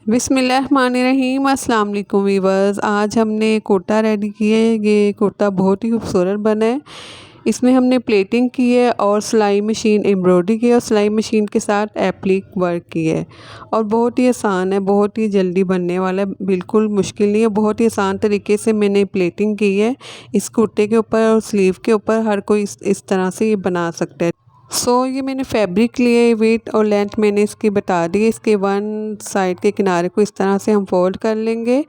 बिस्मिल्लाहिर्रहमानिर्रहीम। अस्सलाम वालेकुम वीवर्स। आज हमने कुर्ता रेडी किया है। ये कुर्ता बहुत ही खूबसूरत बना है। इसमें हमने प्लेटिंग की है और सिलाई मशीन एम्ब्रॉयडरी की है और सिलाई मशीन के साथ एप्लिक वर्क की है और बहुत ही आसान है, बहुत ही जल्दी बनने वाला है, बिल्कुल मुश्किल नहीं है। बहुत ही आसान तरीके से मैंने प्लेटिंग की है इस कुर्ते के ऊपर और स्लीव के ऊपर। हर कोई इस तरह से ये बना सकता है। ये मैंने फैब्रिक लिए, वेट और लेंथ मैंने इसकी बता दी। इसके वन साइड के किनारे को इस तरह से हम फोल्ड कर लेंगे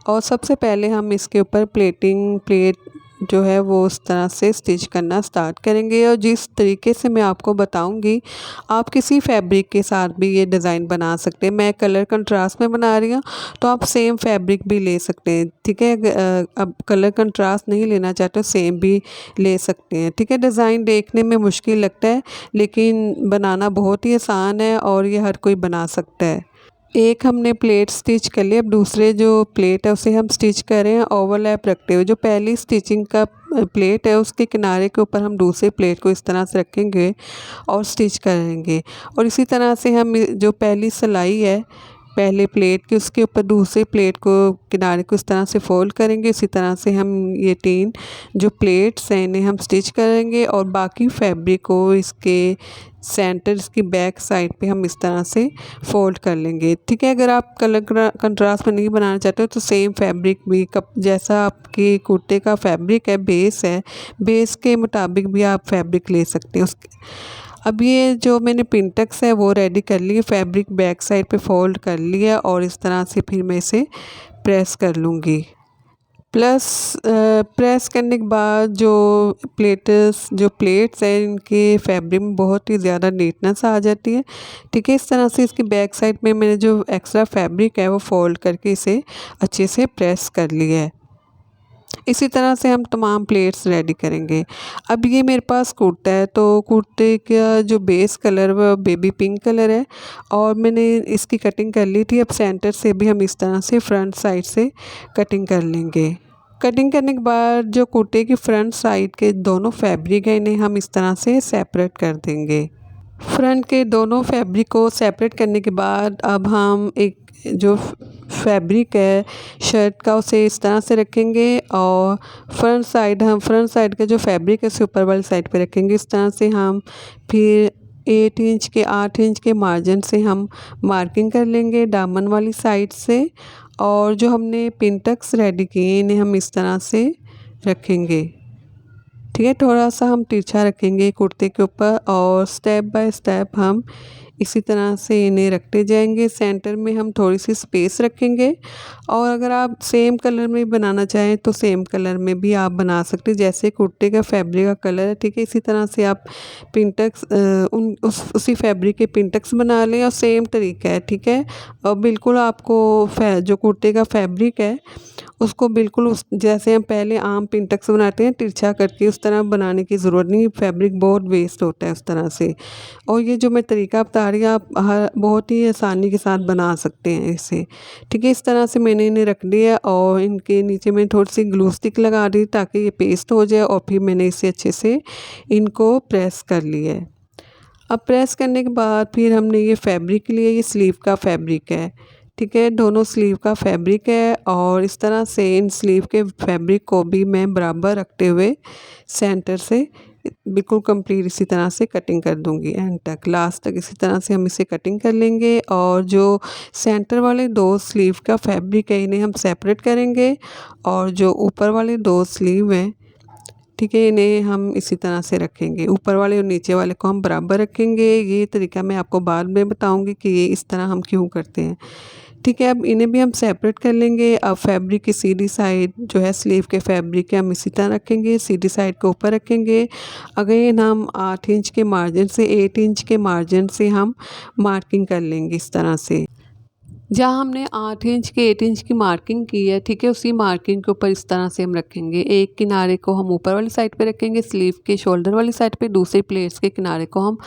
और सबसे पहले हम इसके ऊपर प्लेट जो है वो उस तरह से स्टिच करना स्टार्ट करेंगे। और जिस तरीके से मैं आपको बताऊंगी, आप किसी फैब्रिक के साथ भी ये डिज़ाइन बना सकते हैं। मैं कलर कंट्रास्ट में बना रही हूँ, तो आप सेम फैब्रिक भी ले सकते हैं, ठीक है। अब कलर कंट्रास्ट नहीं लेना चाहते तो सेम भी ले सकते हैं, ठीक है। डिज़ाइन देखने में मुश्किल लगता है लेकिन बनाना बहुत ही आसान है और ये हर कोई बना सकता है। एक हमने प्लेट स्टिच कर लिया। अब दूसरे जो प्लेट है उसे हम स्टिच करें ओवरलैप रखते हुए। जो पहली स्टिचिंग का प्लेट है उसके किनारे के ऊपर हम दूसरे प्लेट को इस तरह से रखेंगे और स्टिच करेंगे। और इसी तरह से हम जो पहली सिलाई है पहले प्लेट की, उसके ऊपर दूसरे प्लेट को किनारे को इस तरह से फोल्ड करेंगे। इसी तरह से हम ये 3 जो प्लेट्स हैं इन्हें हम स्टिच करेंगे और बाकी फैब्रिक को इसके सेंटर, इसकी बैक साइड पे हम इस तरह से फोल्ड कर लेंगे, ठीक है। अगर आप कलर कंट्रास्ट में नहीं बनाना चाहते हो तो सेम फैब्रिक भी जैसा आपके कुर्ते का फैब्रिक है, बेस है, बेस के मुताबिक भी आप फैब्रिक ले सकते हैं उसके। अब ये जो मैंने पिंटक्स है वो रेडी कर ली है, फैब्रिक बैक साइड पे फोल्ड कर लिया और इस तरह से फिर मैं इसे प्रेस कर लूँगी। प्रेस करने के बाद जो प्लेट्स हैं इनके फैब्रिक में बहुत ही ज़्यादा नीटनेस आ जाती है, ठीक है। इस तरह से इसकी बैक साइड में मैंने जो एक्स्ट्रा फैब्रिक है वो फोल्ड करके इसे अच्छे से प्रेस कर लिया है। इसी तरह से हम तमाम प्लेट्स रेडी करेंगे। अब ये मेरे पास कुर्ता है, तो कुर्ते का जो बेस कलर वो बेबी पिंक कलर है और मैंने इसकी कटिंग कर ली थी। अब सेंटर से भी हम इस तरह से फ्रंट साइड से कटिंग कर लेंगे। कटिंग करने के बाद जो कुर्ते की फ्रंट साइड के दोनों फैब्रिक है इन्हें हम इस तरह से सेपरेट कर देंगे। फ्रंट के दोनों फैब्रिक को सेपरेट करने के बाद अब हम एक जो फैब्रिक है शर्ट का उसे इस तरह से रखेंगे और फ्रंट साइड का जो फैब्रिक है उसे ऊपर वाली साइड पे रखेंगे। इस तरह से हम फिर 8 इंच के मार्जिन से हम मार्किंग कर लेंगे दामन वाली साइड से। और जो हमने पिंटक्स रेडी किए इन्हें हम इस तरह से रखेंगे, ठीक है। थोड़ा सा हम तिरछा रखेंगे कुर्ते के ऊपर और स्टेप बाय स्टेप हम इसी तरह से इन्हें रखते जाएंगे। सेंटर में हम थोड़ी सी स्पेस रखेंगे और अगर आप सेम कलर में बनाना चाहें तो सेम कलर में भी आप बना सकते हैं, जैसे कुर्ते का फैब्रिक का कलर है, ठीक है। इसी तरह से आप पिंटक्स उसी फैब्रिक के पिंटक्स बना लें और सेम तरीका है, ठीक है। और बिल्कुल आपको जो कुर्ते का फैब्रिक है उसको बिल्कुल उस जैसे हम पहले आम पिंटक्स बनाते हैं तिरछा करके उस तरह बनाने की ज़रूरत नहीं, फैब्रिक बहुत वेस्ट होता है उस तरह से। और ये जो मैं तरीका बता रही हूँ आप बहुत ही आसानी के साथ बना सकते हैं इसे, ठीक है। इस तरह से मैंने इन्हें रख लिया और इनके नीचे मैं थोड़ी सी ग्लू स्टिक लगा दी ताकि ये पेस्ट हो जाए और फिर मैंने इसे अच्छे से इनको प्रेस कर लिया है। अब प्रेस करने के बाद फिर हमने ये फैब्रिक लिया, ये स्लीव का फैब्रिक है, ठीक है। दोनों स्लीव का फैब्रिक है और इस तरह से इन स्लीव के फैब्रिक को भी मैं बराबर रखते हुए सेंटर से बिल्कुल कंप्लीट इसी तरह से कटिंग कर दूंगी एंड तक, लास्ट तक इसी तरह से हम इसे कटिंग कर लेंगे। और जो सेंटर वाले 2 स्लीव का फैब्रिक है इन्हें हम सेपरेट करेंगे और जो ऊपर वाले 2 स्लीव हैं, ठीक है, इन्हें हम इसी तरह से रखेंगे। ऊपर वाले और नीचे वाले को हम बराबर रखेंगे। ये तरीका मैं आपको बाद में बताऊंगी कि ये इस तरह हम क्यों करते हैं, ठीक है। अब इन्हें भी हम सेपरेट कर लेंगे। अब फैब्रिक की सीधी साइड जो है स्लीव के फैब्रिक के हम इसी तरह रखेंगे, सीधी साइड को ऊपर रखेंगे। अगेन हम 8 इंच के मार्जिन से 8 इंच के मार्जिन से हम मार्किंग कर लेंगे इस तरह से। जहाँ हमने 8 इंच के 8 इंच की मार्किंग की है, ठीक है, उसी मार्किंग के ऊपर इस तरह से हम रखेंगे। एक किनारे को हम ऊपर वाली साइड पे रखेंगे स्लीव के शोल्डर वाली साइड पे, दूसरे प्लेट्स के किनारे को हम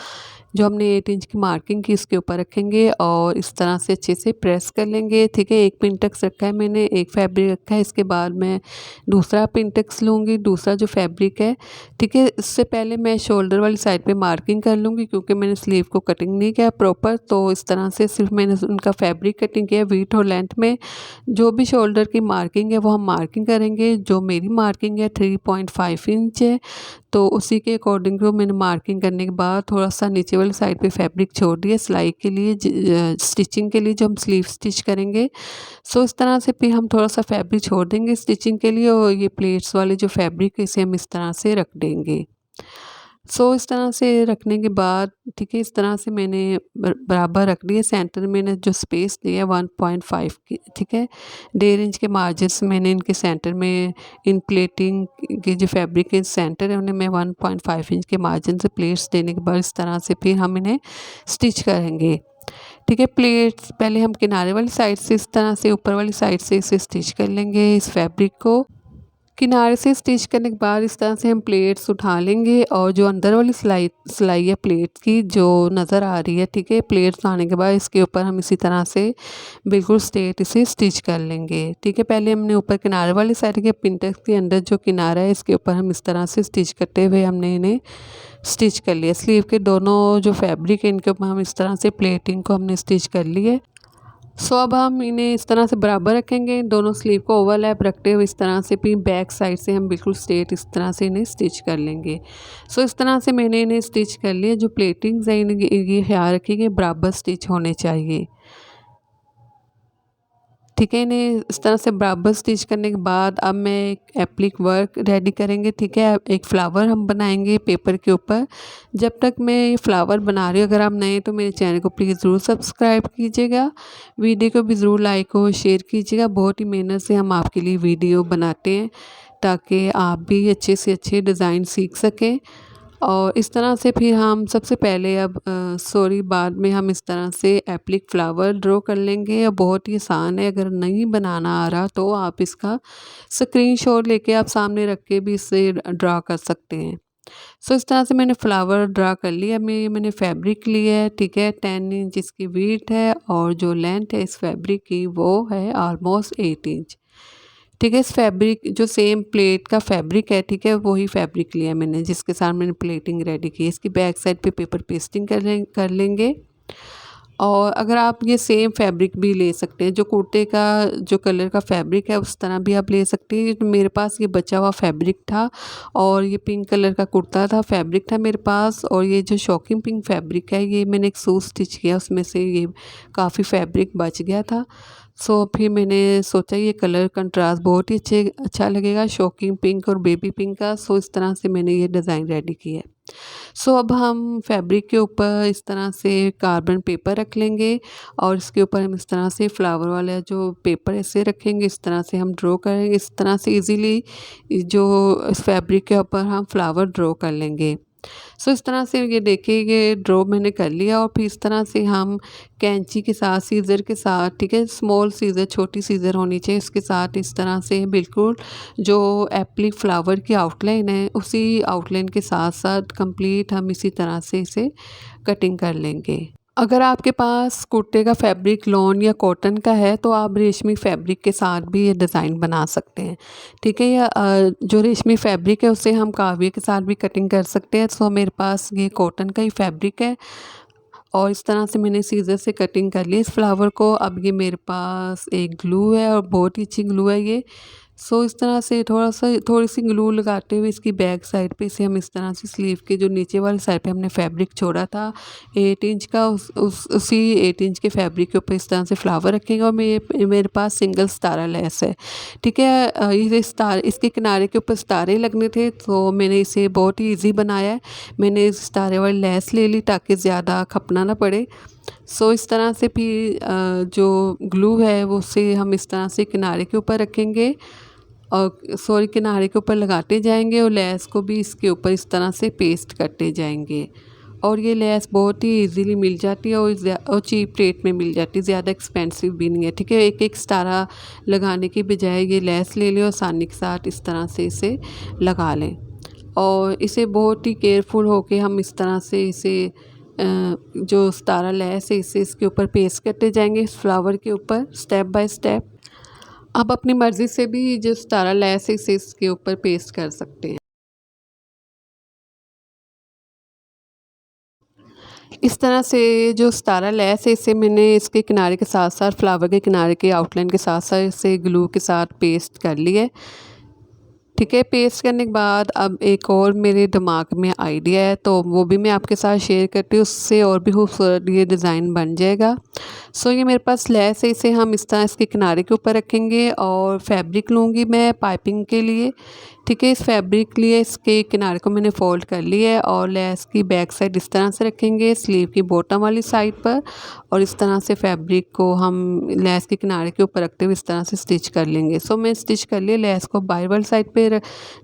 जो हमने 8 इंच की मार्किंग की उसके ऊपर रखेंगे और इस तरह से अच्छे से प्रेस कर लेंगे। ठीक है, एक पिनटक्स रखा है मैंने, एक फैब्रिक रखा है। इसके बाद मैं दूसरा पिनटक्स लूँगी, दूसरा जो फैब्रिक है। ठीक है, इससे पहले मैं शोल्डर वाली साइड पे मार्किंग कर लूँगी क्योंकि मैंने स्लीव को कटिंग नहीं किया प्रॉपर। तो इस तरह से सिर्फ मैंने उनका फैब्रिक कटिंग किया विड्थ और लेंथ में। जो भी शोल्डर की मार्किंग है वो हम मार्किंग करेंगे। जो मेरी मार्किंग है 3.5 इंच है, तो उसी के अकॉर्डिंग को मैंने मार्किंग करने के बाद थोड़ा सा नीचे वाली साइड पे फैब्रिक छोड़ दिया सिलाई के लिए, स्टिचिंग के लिए जो हम स्लीव स्टिच करेंगे। सो इस तरह से फिर हम थोड़ा सा फैब्रिक छोड़ देंगे स्टिचिंग के लिए और ये प्लेट्स वाले जो फैब्रिक है इसे हम इस तरह से रख देंगे। सो इस तरह से रखने के बाद ठीक है, इस तरह से मैंने बराबर रख दिए। सेंटर में मैंने जो स्पेस दिया 1.5 की, ठीक है, 1.5 इंच के मार्जिन से मैंने इनके सेंटर में इन प्लेटिंग के जो फैब्रिक के सेंटर है उन्हें मैं 1.5 इंच के मार्जिन से प्लेट्स देने के बाद इस तरह से फिर हम इन्हें स्टिच करेंगे। ठीक है, प्लेट्स पहले हम किनारे वाली साइड से इस तरह से ऊपर वाली साइड से इसे स्टिच कर लेंगे। इस फैब्रिक को किनारे से स्टिच करने के बाद इस तरह से हम प्लेट्स उठा लेंगे और जो अंदर वाली सिलाई है प्लेट्स की जो नज़र आ रही है, ठीक है, प्लेट्स आने के बाद इसके ऊपर हम इसी तरह से बिल्कुल स्ट्रेट इसे स्टिच कर लेंगे। ठीक है, पहले हमने ऊपर किनारे वाली साइड के पिनटक्स के अंदर जो किनारा है इसके ऊपर हम इस तरह से स्टिच करते हुए हमने इन्हें स्टिच कर लिया। स्लीव के दोनों जो फैब्रिक है इनके ऊपर हम इस तरह से प्लेटिंग को हमने स्टिच कर ली है। सो अब हम इन्हें इस तरह से बराबर रखेंगे, दोनों स्लीव को ओवरलैप रखते हुए इस तरह से फिर बैक साइड से हम बिल्कुल स्ट्रेट इस तरह से इन्हें स्टिच कर लेंगे। सो इस तरह से मैंने इन्हें स्टिच कर लिया। जो प्लेटिंग्स है इनकी ये ख्याल रखिए कि बराबर स्टिच होने चाहिए। ठीक है, इन्हें इस तरह से बराबर स्टिच करने के बाद अब मैं एक एप्लिक वर्क रेडी करेंगे। ठीक है, एक फ़्लावर हम बनाएंगे पेपर के ऊपर। जब तक मैं ये फ़्लावर बना रही हूँ, अगर आप नए हैं तो मेरे चैनल को प्लीज़ ज़रूर सब्सक्राइब कीजिएगा, वीडियो को भी ज़रूर लाइक और शेयर कीजिएगा। बहुत ही मेहनत से हम आपके लिए वीडियो बनाते हैं ताकि आप भी अच्छे से अच्छे डिज़ाइन सीख सकें। और इस तरह से फिर हम सबसे पहले अब बाद में हम इस तरह से एप्लिक फ़्लावर ड्रॉ कर लेंगे। बहुत ही आसान है, अगर नहीं बनाना आ रहा तो आप इसका स्क्रीनशॉट लेके आप सामने रख के भी इसे ड्रा कर सकते हैं। सो इस तरह से मैंने फ़्लावर ड्रा कर लिया। मैंने फैब्रिक लिया है, ठीक है, 10 इंच इसकी विड्थ है और जो लेंथ है इस फैब्रिक की वो है ऑलमोस्ट 8 इंच। ठीक है, इस फैब्रिक जो सेम प्लेट का फैब्रिक है, ठीक है, वही फैब्रिक लिया मैंने जिसके साथ मैंने प्लेटिंग रेडी की। इसकी बैक साइड पे पेपर पेस्टिंग कर लेंगे। और अगर आप ये सेम फैब्रिक भी ले सकते हैं, जो कुर्ते का जो कलर का फैब्रिक है उस तरह भी आप ले सकते हैं। तो मेरे पास ये बचा हुआ फैब्रिक था और ये पिंक कलर का कुर्ता था, फैब्रिक था मेरे पास। और ये जो शॉकिंग पिंक फैब्रिक है ये मैंने एक सूट स्टिच किया, उसमें से ये काफ़ी फैब्रिक बच गया था। सो फिर मैंने सोचा ये कलर कंट्रास्ट बहुत ही अच्छा लगेगा, शॉकिंग पिंक और बेबी पिंक का। सो इस तरह से मैंने ये डिज़ाइन रेडी किया है। सो अब हम फैब्रिक के ऊपर इस तरह से कार्बन पेपर रख लेंगे और इसके ऊपर हम इस तरह से फ्लावर वाला जो पेपर ऐसे रखेंगे, इस तरह से हम ड्रॉ करेंगे। इस तरह से इजीली जो इस फैब्रिक के ऊपर हम फ्लावर ड्रॉ कर लेंगे। सो इस तरह से ये देखिए ये ड्रॉ मैंने कर लिया और फिर इस तरह से हम कैंची के साथ, सीज़र के साथ, ठीक है, स्मॉल सीज़र, छोटी सीज़र होनी चाहिए, इसके साथ इस तरह से बिल्कुल जो एप्लिक फ्लावर की आउटलाइन है उसी आउटलाइन के साथ साथ कंप्लीट हम इसी तरह से इसे कटिंग कर लेंगे। अगर आपके पास कुर्ते का फैब्रिक लॉन या कॉटन का है तो आप रेशमी फैब्रिक के साथ भी ये डिज़ाइन बना सकते हैं। ठीक है, या जो रेशमी फैब्रिक है उसे हम काविये के साथ भी कटिंग कर सकते हैं। सो मेरे पास ये कॉटन का ही फैब्रिक है और इस तरह से मैंने सीज़र से कटिंग कर ली इस फ्लावर को। अब ये मेरे पास एक ग्लू है और बहुत ही अच्छी ग्लू है ये। सो इस तरह से थोड़ी सी ग्लू लगाते हुए इसकी बैक साइड पे इसे हम इस तरह से स्लीव के जो नीचे वाली साइड पे हमने फैब्रिक छोड़ा था 8 इंच का, उसी 8 इंच के फैब्रिक के ऊपर इस तरह से फ्लावर रखेंगे। और मेरे पास सिंगल सितारा लेस है। ठीक है, ये सितारे इसके किनारे के ऊपर सितारे लगने थे तो मैंने इसे बहुत ही ईजी बनाया है। मैंने इस सितारे वाली लेस ले ली ताकि ज़्यादा खपना ना पड़े। सो इस तरह से फिर जो ग्लू है वो उसे हम इस तरह से किनारे के ऊपर रखेंगे और किनारे के ऊपर लगाते जाएंगे और लेस को भी इसके ऊपर इस तरह से पेस्ट करते जाएंगे। और ये लेस बहुत ही इजीली मिल जाती है और चीप रेट में मिल जाती है, ज़्यादा एक्सपेंसिव भी नहीं है। ठीक है, एक एक सितारा लगाने की बजाय ये लेस ले लें और आसानी के साथ इस तरह से इसे लगा लें और इसे बहुत ही केयरफुल होके हम इस तरह से इसे जो सितारा लैस है इसे इसके ऊपर पेस्ट करते जाएंगे, इस फ्लावर के ऊपर स्टेप बाय स्टेप। आप अपनी मर्ज़ी से भी जो सितारा लैस है इसे इसके ऊपर पेस्ट कर सकते हैं। इस तरह से जो सितारा लैस है इसे मैंने इसके किनारे के साथ साथ, फ्लावर के किनारे के आउटलाइन के साथ साथ इसे ग्लू के साथ पेस्ट कर लिया है। ठीक है, पेस्ट करने के बाद अब एक और मेरे दिमाग में आइडिया है, तो वो भी मैं आपके साथ शेयर करती हूँ, उससे और भी खूबसूरत ये डिज़ाइन बन जाएगा। सो ये मेरे पास लैस है, इसे हम इस तरह इसके किनारे के ऊपर रखेंगे और फैब्रिक लूँगी मैं पाइपिंग के लिए। ठीक है, इस फैब्रिक के लिए इसके किनारे को मैंने फ़ोल्ड कर लिया है और लैस की बैक साइड इस तरह से रखेंगे स्लीव की बॉटम वाली साइड पर, और इस तरह से फैब्रिक को हम लैस के किनारे के ऊपर रखते हुए इस तरह से स्टिच कर लेंगे। सो मैं स्टिच कर लिए, लैस को बाहर वाली साइड पे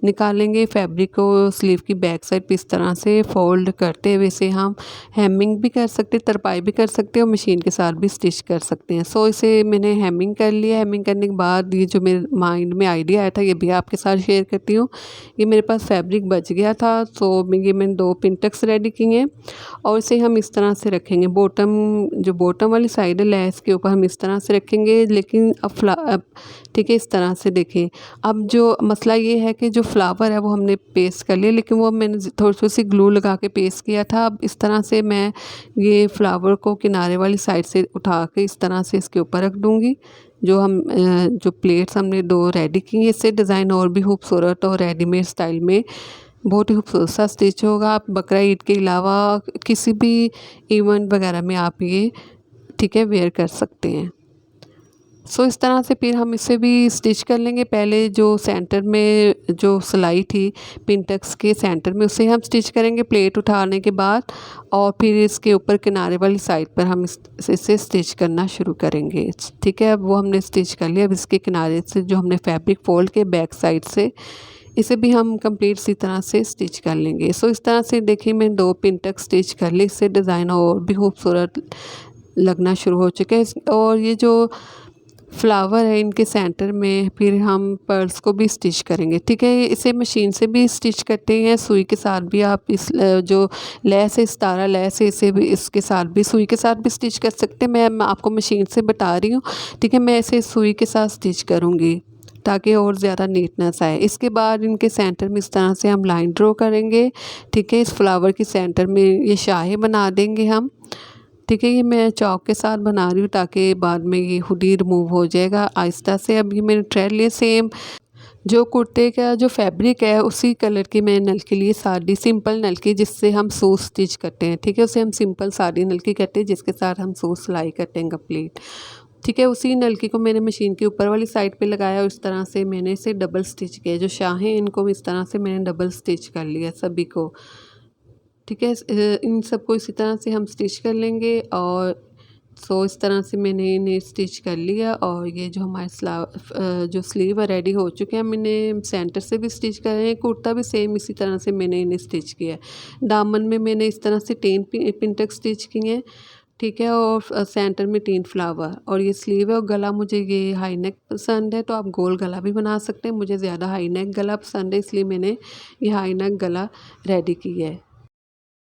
निकालेंगे, फैब्रिक को स्लीव की बैक साइड पे इस तरह से फ़ोल्ड करते हुए इसे हम हेमिंग भी कर सकते, तरपाई भी कर सकते हैं और मशीन के साथ भी स्टिच कर सकते हैं। सो इसे मैंने हेमिंग कर लिया। हेमिंग करने के बाद ये जो मेरे माइंड में आइडिया आया था ये भी आपके साथ शेयर करती हूँ। ये मेरे पास फैब्रिक बच गया था, तो ये मैंने 2 पिनटक्स रेडी किए हैं और इसे हम इस तरह से रखेंगे। जो बॉटम वाली साइड है लैस के ऊपर हम इस तरह से रखेंगे, लेकिन अब ठीक है, इस तरह से देखिए। अब जो मसला ये है कि जो फ्लावर है वो हमने पेस्ट कर लिया, लेकिन वो मैंने थोड़ी सी ग्लू लगा के पेस्ट किया था। अब इस तरह से मैं ये फ्लावर को किनारे वाली साइड से उठा के इस तरह से इसके ऊपर रख दूँगी। जो प्लेट्स हमने 2 रेडी की हैं, इससे डिज़ाइन और भी खूबसूरत और रेडीमेड स्टाइल में बहुत ही खूबसूरत सा स्टिच होगा। आप बकरा ईद के अलावा किसी भी इवेंट वगैरह में आप ये ठीक है वेयर कर सकते हैं। सो इस तरह से फिर हम इसे भी स्टिच कर लेंगे। पहले जो सेंटर में जो सिलाई थी पिनटक्स के सेंटर में उसे हम स्टिच करेंगे प्लेट उठाने के बाद, और फिर इसके ऊपर किनारे वाली साइड पर हम इसे स्टिच करना शुरू करेंगे। ठीक है, अब वो हमने स्टिच कर लिया। अब इसके किनारे से जो हमने फैब्रिक फोल्ड के बैक साइड से इसे भी हम कंप्लीट इसी तरह से स्टिच कर लेंगे। सो इस तरह से देखिए मैं 2 पिनटक स्टिच कर ली, इससे डिज़ाइन और भी खूबसूरत लगना शुरू हो चुका है। और ये जो फ्लावर है इनके सेंटर में फिर हम पर्ल्स को भी स्टिच करेंगे। ठीक है, इसे मशीन से भी स्टिच करते हैं, सुई के साथ भी आप इस जो लैस है सितारा लैस है इसे भी इसके साथ भी सुई के साथ भी स्टिच कर सकते हैं। मैं आपको मशीन से बता रही हूँ। ठीक है, मैं इसे सुई के साथ स्टिच करूँगी ताकि और ज़्यादा नीटनेस आए। इसके बाद इनके सेंटर में इस तरह से हम लाइन ड्रॉ करेंगे। ठीक है, इस फ्लावर के सेंटर में ये शाहे बना देंगे हम। ठीक है, ये मैं चॉक के साथ बना रही हूँ ताकि बाद में ये खुद ही रिमूव हो जाएगा आहिस्ता से। अब ये मैंने थ्रेड लिए, सेम जो कुर्ते का जो फैब्रिक है उसी कलर की मैं नलकी लिए, साड़ी सिंपल नलकी जिससे हम सूट स्टिच करते हैं। ठीक है, उसे हम सिंपल साड़ी नलकी करते हैं जिसके साथ हम सूट सिलाई करते हैं कंप्लीट। ठीक है, उसी नलकी को मैंने मशीन के ऊपर वाली साइड पे लगाया और इस तरह से मैंने इसे डबल स्टिच किया। जो शाहें इनको इस तरह से मैंने डबल स्टिच कर लिया सभी को। ठीक है, इन सबको इसी तरह से हम स्टिच कर लेंगे। और सो इस तरह से मैंने इन्हें स्टिच कर लिया और ये जो हमारे जो स्लीव है रेडी हो चुके हैं। हम इन्हें सेंटर से भी स्टिच कर रहे हैं, कुर्ता भी सेम इसी तरह से मैंने इन्हें स्टिच किया है। दामन में मैंने इस तरह से 3 पिन तक स्टिच किए हैं। ठीक है, और सेंटर में 3 फ्लावर, और ये स्लीव है। और गला मुझे ये हाई नेक पसंद है तो आप गोल गला भी बना सकते हैं। मुझे ज़्यादा हाई नेक गला पसंद है इसलिए मैंने ये हाई नेक गला रेडी किया है।